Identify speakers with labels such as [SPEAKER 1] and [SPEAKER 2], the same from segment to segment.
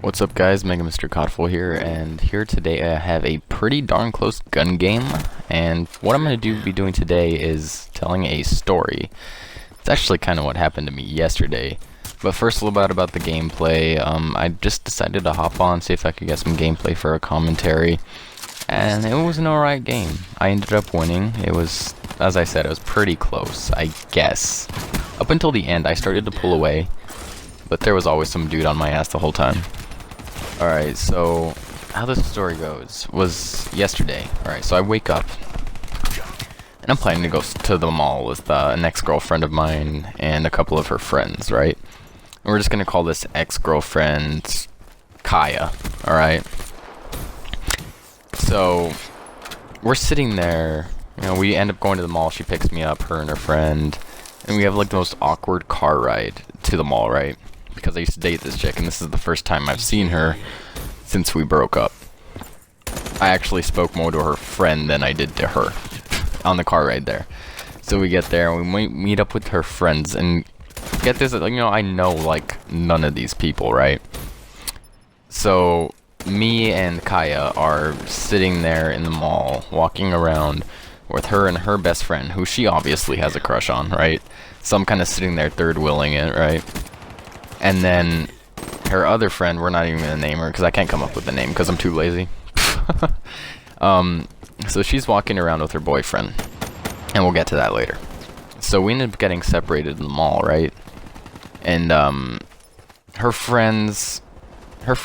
[SPEAKER 1] What's up guys, Mega Mr. Codful here, and here today I have a pretty darn close gun game, and what I'm going to be doing today is telling a story. It's actually kind of what happened to me yesterday, but first a little bit about the gameplay. I just decided to hop on, see if I could get some gameplay for a commentary, and it was an alright game. I ended up winning. It was, as I said, it was pretty close, I guess. Up until the end I started to pull away, but there was always some dude on my ass the whole time. Alright, so how this story goes was yesterday. Alright, so I wake up and I'm planning to go to the mall with an ex-girlfriend of mine and a couple of her friends, right? And we're just gonna call this ex-girlfriend Kaya, alright? So we're sitting there, we end up going to the mall. She picks me up, her and her friend, and we have like the most awkward car ride to the mall, right? Because I used to date this chick, and this is the first time I've seen her since we broke up. I actually spoke more to her friend than I did to her on the car ride there. So we get there, and we meet up with her friends, and get this, I know, like, none of these people, right? So, me and Kaya are sitting there in the mall, walking around with her and her best friend, who she obviously has a crush on, right? So I'm kind of sitting there third-wheeling it, right? And then her other friend, we're not even going to name her because I can't come up with a name because I'm too lazy. So she's walking around with her boyfriend, and we'll get to that later. So we ended up getting separated in the mall, right? And her friend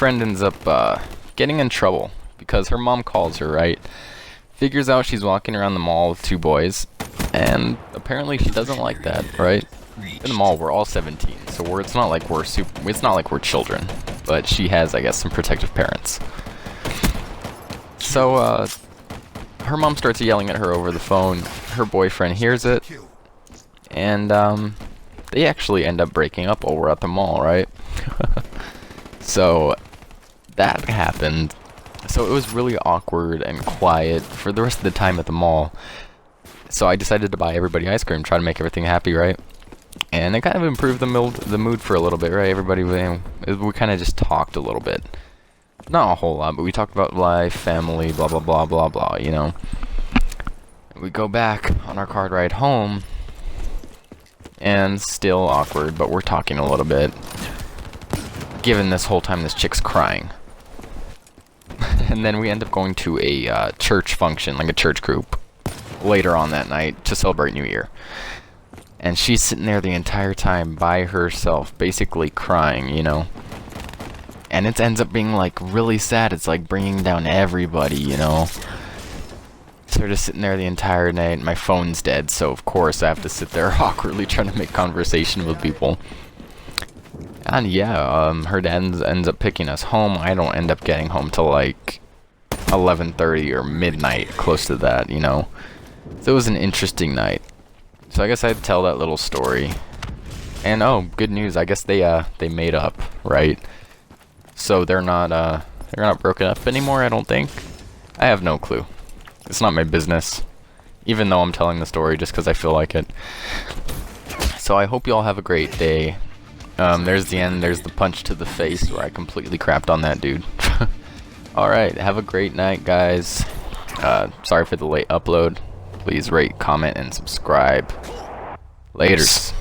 [SPEAKER 1] ends up getting in trouble because her mom calls her, right? Figures out she's walking around the mall with two boys, and apparently she doesn't like that, right? In the mall, we're all 17, so it's not like we're children, but she has, I guess, some protective parents. So her mom starts yelling at her over the phone. Her boyfriend hears it, and they actually end up breaking up while we're at the mall, right? So that happened. So it was really awkward and quiet for the rest of the time at the mall. So I decided to buy everybody ice cream, try to make everything happy, right? And it kind of improved the mood for a little bit, right? Everybody, we kind of just talked a little bit. Not a whole lot, but we talked about life, family, blah, blah, blah, blah, blah, We go back on our car ride home, and still awkward, but we're talking a little bit. Given this whole time this chick's crying. And then we end up going to a church function, like a church group, later on that night to celebrate New Year. And she's sitting there the entire time by herself, basically crying, And it ends up being, like, really sad. It's, like, bringing down everybody, So we're just sitting there the entire night. My phone's dead, so of course I have to sit there awkwardly trying to make conversation with people. And yeah, her dad ends up picking us home. I don't end up getting home till, like, 11:30 or midnight, close to that, So it was an interesting night. So I guess I'd tell that little story. And oh, good news, I guess they made up, right? So they're not broken up anymore, I don't think. I have no clue. It's not my business. Even though I'm telling the story just because I feel like it. So I hope you all have a great day. There's the end, there's the punch to the face where I completely crapped on that dude. Alright, have a great night, guys. Sorry for the late upload. Please rate, comment, and subscribe. Laters.